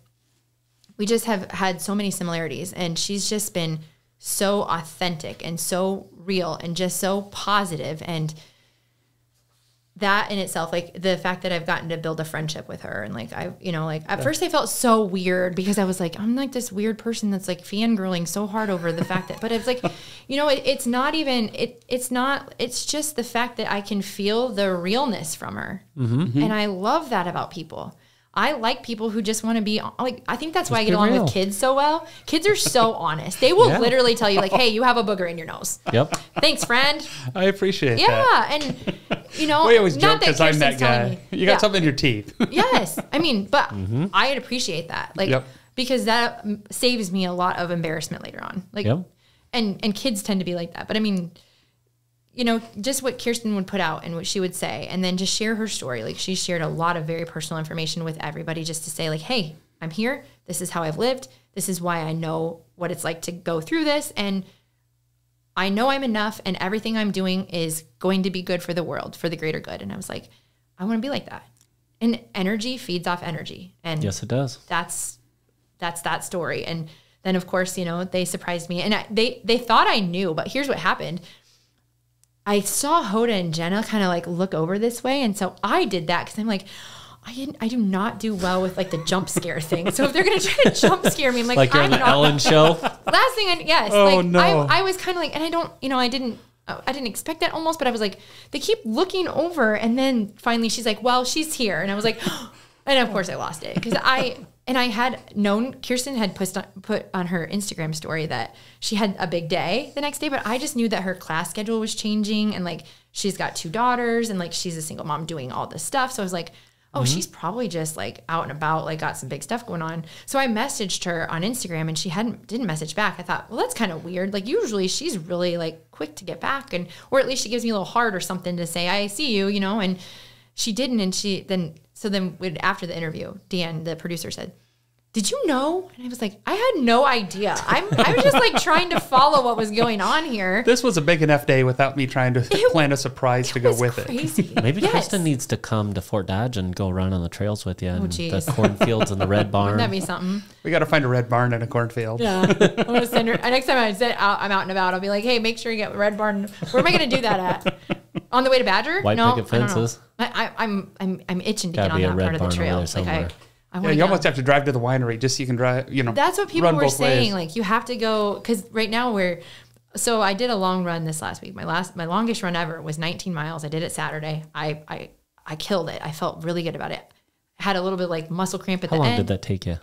we just have had so many similarities, and she's just been so authentic and so real and just so positive. And that in itself, like the fact that I've gotten to build a friendship with her, and like at first I felt so weird because I was like, I'm like this weird person that's like fangirling so hard over the fact that, but it's like, it's not even, it's just the fact that I can feel the realness from her. Mm-hmm. And I love that about people. I like people who just want to be like, I think that's why I get along with kids so well. Kids are so honest. They will literally tell you like, hey, you have a booger in your nose. Yep. Thanks, friend. I appreciate that. Yeah. And we always joke because I'm that guy. You got something in your teeth. Yes. I mean, but I appreciate that. Like, because that saves me a lot of embarrassment later on. Like, and kids tend to be like that. But I mean, just what Kirsten would put out and what she would say, and then just share her story. Like she shared a lot of very personal information with everybody just to say like, hey, I'm here. This is how I've lived. This is why I know what it's like to go through this. And I know I'm enough, and everything I'm doing is going to be good for the world, for the greater good. And I was like, I want to be like that. And energy feeds off energy. And yes, it does. That's that story. And then of course, they surprised me, and they thought I knew, but here's what happened. I saw Hoda and Jenna kind of like look over this way. And so I did that because I'm like, I do not do well with like the jump scare thing. So if they're going to try to jump scare me, I'm like you're on the Ellen show. Last thing, yes. Oh, like, no. I was kind of like, and I don't, I didn't expect that almost, but I was like, they keep looking over. And then finally she's like, well, she's here. And I was like, and of course I lost it because I had known, Kirsten had put on her Instagram story that she had a big day the next day, but I just knew that her class schedule was changing, and like she's got 2 daughters, and like she's a single mom doing all this stuff. So I was like, oh, she's probably just like out and about, like got some big stuff going on. So I messaged her on Instagram, and she didn't message back. I thought, well, that's kind of weird. Like usually she's really like quick to get back, or at least she gives me a little heart or something to say, I see you, and she didn't. And so then after the interview, Dan, the producer, said, did you know? And I was like, I had no idea. I was just like trying to follow what was going on here. This was a big enough day without me trying to plan a surprise to go with crazy. it. Maybe Kristen needs to come to Fort Dodge and go run on the trails with you, and the cornfields and the red barn. Wouldn't that be something? We got to find a red barn and a cornfield. Yeah. I'm going to send her. Next time I'm out and about, I'll be like, hey, make sure you get the red barn. Where am I going to do that at? On the way to Badger? White picket fences. I'm itching to get on that part of the trail. You almost have to drive to the winery just so you can drive, That's what people were saying. Ways. Like you have to go, because right now so I did a long run this last week. My longest run ever was 19 miles. I did it Saturday. I killed it. I felt really good about it. I had a little bit like muscle cramp at the end. How long did that take you?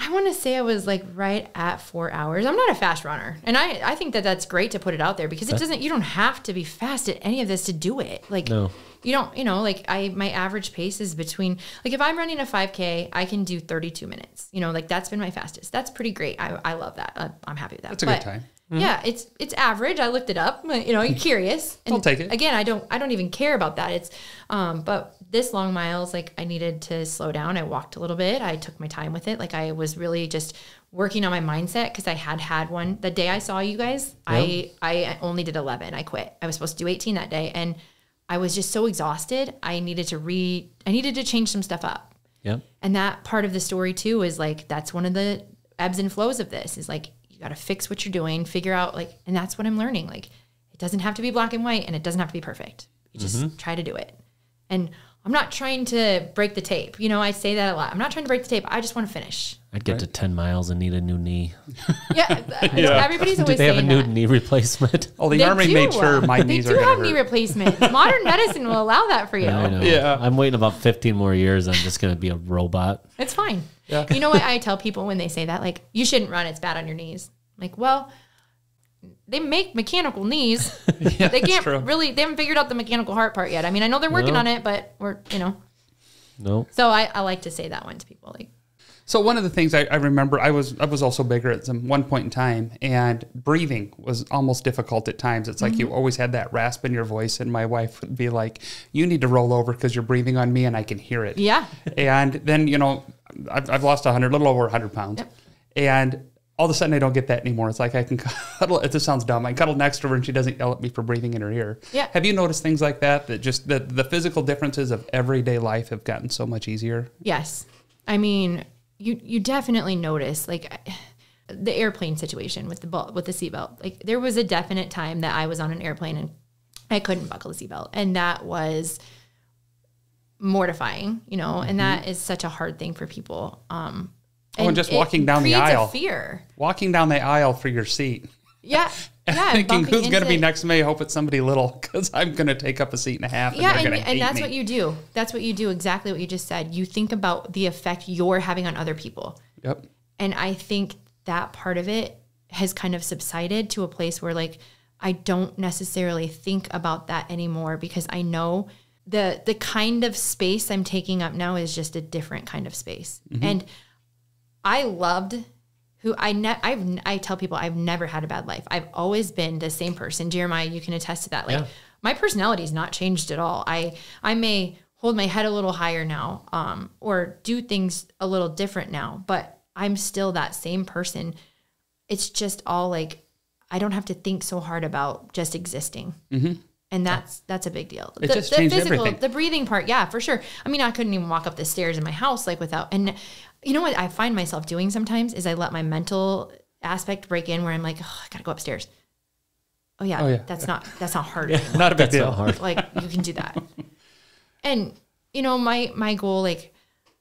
I want to say I was like right at 4 hours. I'm not a fast runner. And I think that that's great to put it out there, because you don't have to be fast at any of this to do it. Like, no. You don't, like my average pace is between, like if I'm running a 5K, I can do 32 minutes, like that's been my fastest. That's pretty great. I love that. I'm happy with that. That's a good time. Mm-hmm. Yeah, it's average. I looked it up, you're curious. And I'll take it. Again, I don't even care about that. It's, but this long miles, like I needed to slow down. I walked a little bit. I took my time with it. Like I was really just working on my mindset, because I had one. The day I saw you guys, yep. I only did 11. I quit. I was supposed to do 18 that day. And I was just so exhausted. I needed to change some stuff up. Yep. And that part of the story too is like, that's one of the ebbs and flows of this is like, you got to fix what you're doing, figure out like, and that's what I'm learning. Like, it doesn't have to be black and white and it doesn't have to be perfect. You just try to do it. And I'm not trying to break the tape. You know, I say that a lot. I'm not trying to break the tape. I just want to finish. I'd get to 10 miles and need a new knee. Yeah. Everybody's always saying Do they have a new that. knee replacement? Oh, the Army made sure my knees are going to hurt. They do have knee replacements. Modern medicine will allow that for you. I know. Yeah. I'm waiting about 15 more years. I'm just going to be a robot. It's fine. Yeah. You know what I tell people when they say that? Like, you shouldn't run. It's bad on your knees. I'm like, well, they make mechanical knees. Yeah, they can't really, they haven't figured out the mechanical heart part yet. I mean, I know they're working on it, but No. So I like to say that one to people. Like, so one of the things I remember, I was also bigger at one point in time, and breathing was almost difficult at times. It's like you always had that rasp in your voice, and my wife would be like, "You need to roll over because you're breathing on me, and I can hear it." Yeah. And then I've lost a little over 100 pounds, yep. And all of a sudden I don't get that anymore. It's like I can cuddle. It just sounds dumb. I cuddle next to her and she doesn't yell at me for breathing in her ear. Yeah. Have you noticed things like that? That just the physical differences of everyday life have gotten so much easier? Yes. I mean, you definitely notice like the airplane situation with the seatbelt. Like there was a definite time that I was on an airplane and I couldn't buckle the seatbelt, and that was mortifying, and that is such a hard thing for people. And just walking down the aisle. Fear. Walking down the aisle for your seat. Yeah. Yeah. Thinking who's going to be next to me? I hope it's somebody little because I'm going to take up a seat and a half. And and that's what you do. That's what you do. Exactly what you just said. You think about the effect you're having on other people. Yep. And I think that part of it has kind of subsided to a place where like I don't necessarily think about that anymore because I know the kind of space I'm taking up now is just a different kind of space. And I loved who I tell people I've never had a bad life. I've always been the same person. Jeremiah, you can attest to that. Like my personality has not changed at all. I may hold my head a little higher now, or do things a little different now, but I'm still that same person. It's just all like, I don't have to think so hard about just existing. And that's a big deal. It just changed everything. The breathing part, yeah, for sure. I mean, I couldn't even walk up the stairs in my house like without, and you know what I find myself doing sometimes is I let my mental aspect break in where I'm like, oh, I gotta go upstairs. Oh yeah. That's not hard. Yeah, not a big deal. Hard. Like you can do that. And my goal like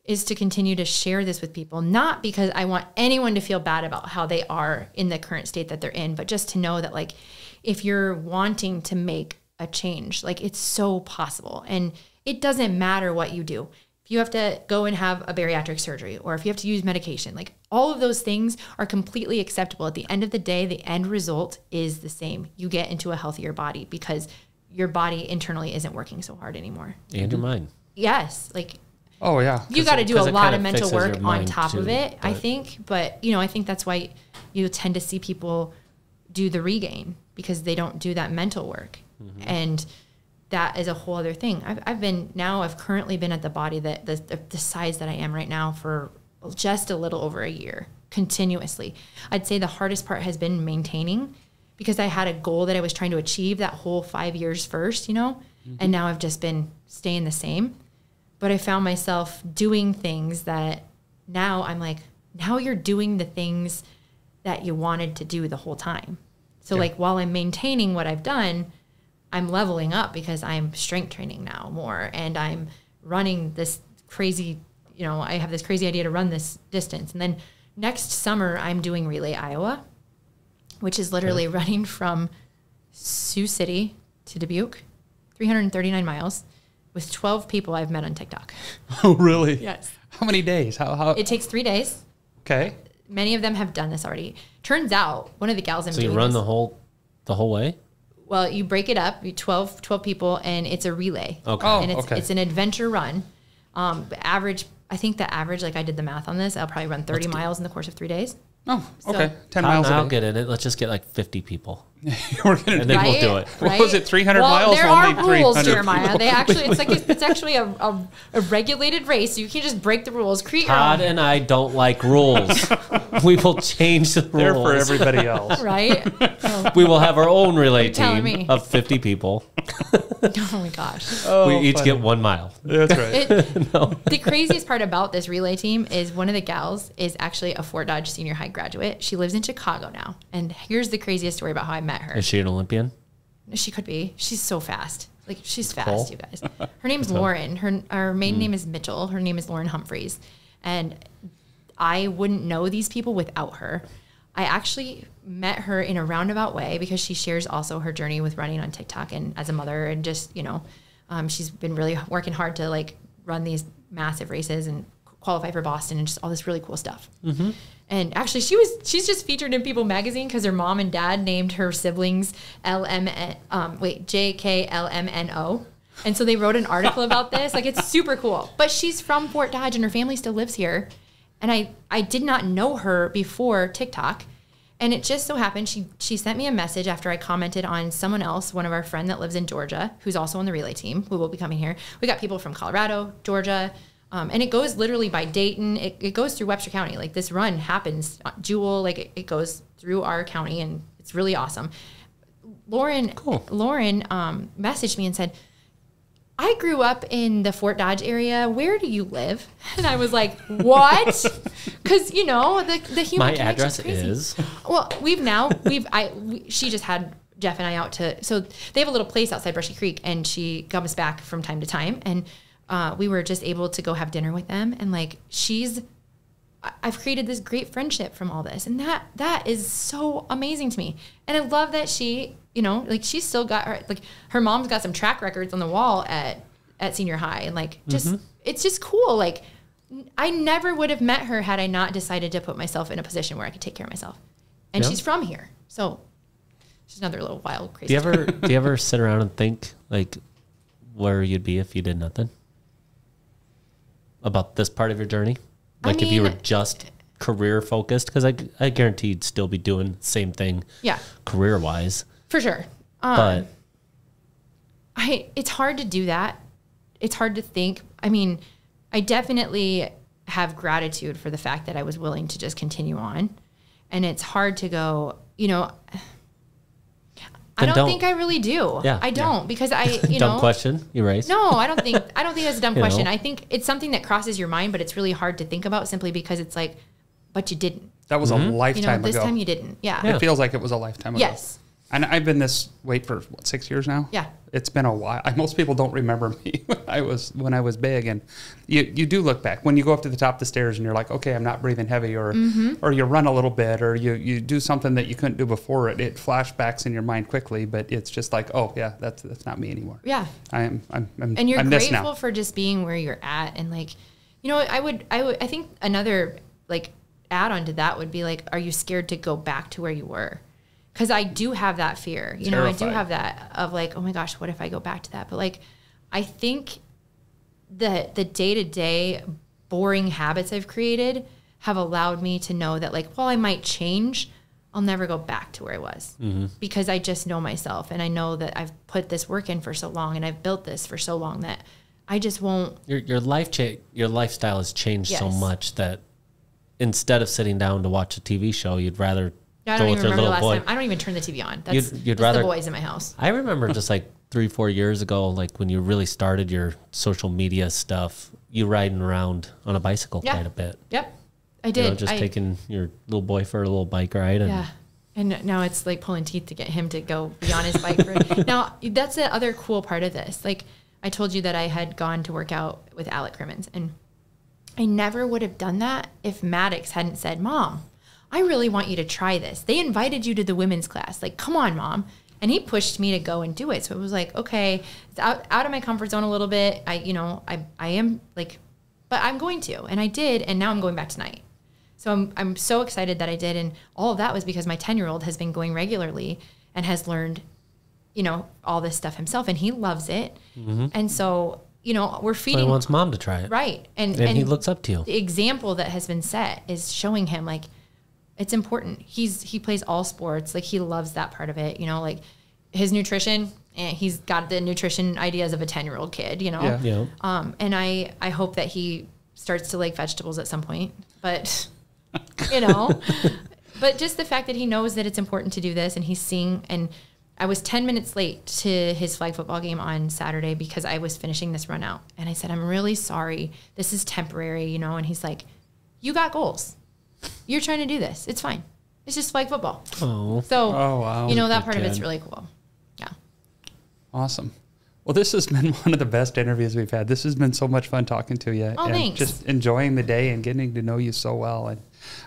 is to continue to share this with people, not because I want anyone to feel bad about how they are in the current state that they're in, but just to know that like if you're wanting to make a change, like it's so possible. And it doesn't matter what you do. If you have to go and have a bariatric surgery or if you have to use medication, like all of those things are completely acceptable. At the end of the day, the end result is the same. You get into a healthier body because your body internally isn't working so hard anymore. And your mind. Yes. Like, oh yeah. You got to do a lot of mental work on top of it, I think. But, I think that's why you tend to see people do the regain because they don't do that mental work. And that is a whole other thing. I've currently been at the body that the size that I am right now for just a little over a year continuously. I'd say the hardest part has been maintaining because I had a goal that I was trying to achieve that whole 5 years first, and now I've just been staying the same. But I found myself doing things that now I'm like, now you're doing the things that you wanted to do the whole time. So like while I'm maintaining what I've done, I'm leveling up because I'm strength training now more and I'm running this crazy, I have this crazy idea to run this distance. And then next summer I'm doing Relay Iowa, which is literally running from Sioux City to Dubuque, 339 miles with 12 people I've met on TikTok. Oh, really? Yes. How many days? How? It takes 3 days. Okay. Many of them have done this already. Turns out one of the gals I'm doing So you run the whole way? Well, you break it up, 12 people, and it's a relay. Okay. Oh, and okay. It's an adventure run. I think the average, like I did the math on this, I'll probably run 30 miles in the course of 3 days. Oh, okay. So, 10 miles a day. I'll get in it. Let's just get like 50 people. We're gonna And then we'll do it. What was it, 300 well, miles? There Only are rules, 300 Jeremiah. people. They actually, it's actually a regulated race. So you can't just break the rules. Create your Todd own. and I don't like rules. We will change the rules. They're for everybody else. Right? We will have our own relay telling team me. of 50 people. Oh my gosh. We each get 1 mile. That's right. The craziest part about this relay team is one of the gals is actually a Fort Dodge senior high graduate. She lives in Chicago now. And here's the craziest story about how I met her. Is she an Olympian? She could be. She's so fast. Like, she's fast, cool. you guys. Her name's Lauren. Her maiden name is Mitchell. Her name is Lauren Humphreys. And I wouldn't know these people without her. I actually met her in a roundabout way because she shares also her journey with running on TikTok and as a mother, and just, she's been really working hard to like run these massive races and qualify for Boston and just all this really cool stuff. Mm-hmm. And actually she's just featured in People magazine because her mom and dad named her siblings JKLMNO. And so they wrote an article about this. Like, it's super cool. But she's from Fort Dodge and her family still lives here. And I did not know her before TikTok. And it just so happened she sent me a message after I commented on someone else, one of our friend that lives in Georgia, who's also on the relay team, who will be coming here. We got people from Colorado, Georgia, and it goes literally by Dayton. It goes through Webster County. Like, this run happens, Jewel, like it goes through our county, and it's really awesome. Lauren messaged me and said, I grew up in the Fort Dodge area. Where do you live? And I was like, what? Because, the human My address is. Well, she just had Jeff and I out so they have a little place outside Brushy Creek, and she comes back from time to time. And we were just able to go have dinner with them. And like, I've created this great friendship from all this. And that is so amazing to me. And I love that she, she's still got her mom's got some track records on the wall at senior high. And like, it's just cool. Like, I never would have met her had I not decided to put myself in a position where I could take care of myself. And she's from here. So she's another little wild, crazy. Do you ever sit around and think like where you'd be if you did nothing about this part of your journey? Like, if you were just career focused, because I guarantee you'd still be doing the same thing career wise. For sure. But it's hard to do that. It's hard to think. I mean, I definitely have gratitude for the fact that I was willing to just continue on. And it's hard to go, I don't think I really do. Yeah. I don't, because dumb question you raised. No, I don't think that's a dumb question. I think it's something that crosses your mind, but it's really hard to think about simply because it's like, but you didn't. That was a lifetime this ago. time you didn't. Yeah. It feels like it was a lifetime ago. Yes. And I've been this way for 6 years now. Yeah. It's been a while. Most people don't remember me when I was big, and you do look back when you go up to the top of the stairs and you're like, okay, I'm not breathing heavy, or you run a little bit, or you do something that you couldn't do before. It flashbacks in your mind quickly, but it's just like, oh yeah, that's not me anymore. Yeah. I'm and you're I'm grateful for just being where you're at, and like, I think another like add on to that would be like, are you scared to go back to where you were? Because I do have that fear, I do have that of like, oh my gosh, what if I go back to that? But like, I think the day-to-day boring habits I've created have allowed me to know that like, while I might change, I'll never go back to where I was, because I just know myself, and I know that I've put this work in for so long, and I've built this for so long that I just won't. Your lifestyle has changed so much that instead of sitting down to watch a TV show, you'd rather. I don't even remember the last time. I don't even turn the TV on. That's the boys in my house. I remember just like 3-4 years ago, like when you really started your social media stuff, you riding around on a bicycle quite a bit. Yep, I did. Taking your little boy for a little bike ride. And now it's like pulling teeth to get him to go be on his bike. Now, that's the other cool part of this. Like, I told you that I had gone to work out with Alec Crimmins, and I never would have done that if Maddox hadn't said, Mom, I really want you to try this. They invited you to the women's class. Like, come on, Mom. And he pushed me to go and do it. So it was like, okay, it's out of my comfort zone a little bit. I am like, but I'm going to. And I did. And now I'm going back tonight. So I'm so excited that I did. And all of that was because my 10-year-old has been going regularly and has learned, all this stuff himself. And he loves it. And so, we're feeding. So he wants Mom to try it. Right. And he looks up to you. The example that has been set is showing him like, it's important. He plays all sports. Like, he loves that part of it. Like his nutrition, and he's got the nutrition ideas of a 10-year-old kid, Yeah. And I hope that he starts to like vegetables at some point, but, but just the fact that he knows that it's important to do this, and he's seeing, and I was 10 minutes late to his flag football game on Saturday because I was finishing this run out. And I said, I'm really sorry. This is temporary, you know? And he's like, you got goals. You're trying to do this. It's fine. It's just flag football. Oh. So, wow. you know, that part of it's really cool. Yeah. Awesome. Well, this has been one of the best interviews we've had. This has been so much fun talking to you. Oh, and thanks. Just enjoying the day and getting to know you so well. And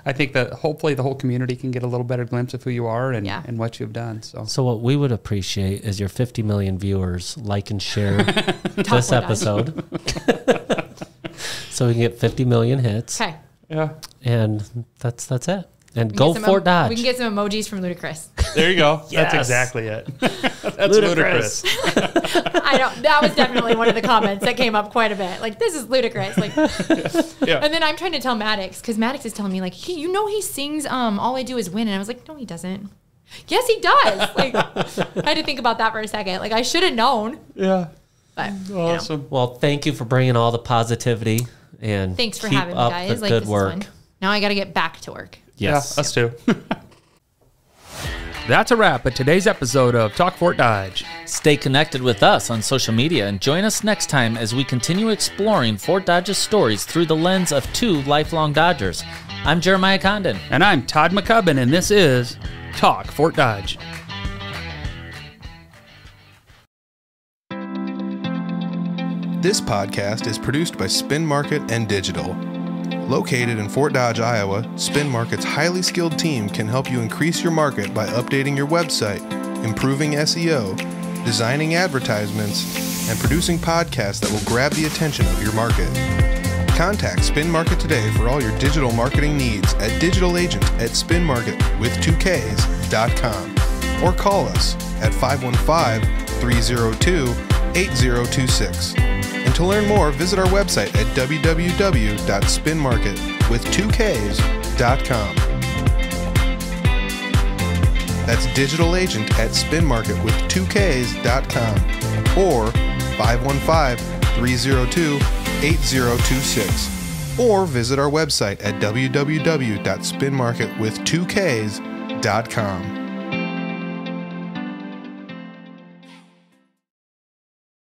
I think that hopefully the whole community can get a little better glimpse of who you are and what you've done. So what we would appreciate is your 50 million viewers like and share this episode. So we can get 50 million hits. Okay. Yeah. And that's it. And go Fort Dodge. We can get some emojis from Ludacris. There you go. Yes. That's exactly it. That's ludicrous. I know. That was definitely one of the comments that came up quite a bit. Like, this is ludicrous. Like, Yeah. And then I'm trying to tell Maddox, because Maddox is telling me, like, he sings All I Do Is Win. And I was like, no, he doesn't. Yes, he does. Like, I had to think about that for a second. Like, I should have known. Yeah. But, Awesome. You know. Well, thank you for bringing all the positivity. And Thanks for keep having me, up guys. the Like, good this work. is fun. Now I got to get back to work. Yes. Yeah, us too. That's a wrap at today's episode of Talk Fort Dodge. Stay connected with us on social media and join us next time as we continue exploring Fort Dodge's stories through the lens of two lifelong Dodgers. I'm Jeremiah Condon. And I'm Todd McCubbin, and this is Talk Fort Dodge. This podcast is produced by Spin Market and Digital. Located in Fort Dodge, Iowa, Spin Market's highly skilled team can help you increase your market by updating your website, improving SEO, designing advertisements, and producing podcasts that will grab the attention of your market. Contact Spin Market today for all your digital marketing needs at digitalagent@spinmarketwith2ks.com or call us at 515-302-8026. And to learn more, visit our website at www.spinmarketwith2ks.com. That's digitalagent@spinmarketwith2ks.com or 515-302-8026. Or visit our website at www.spinmarketwith2ks.com.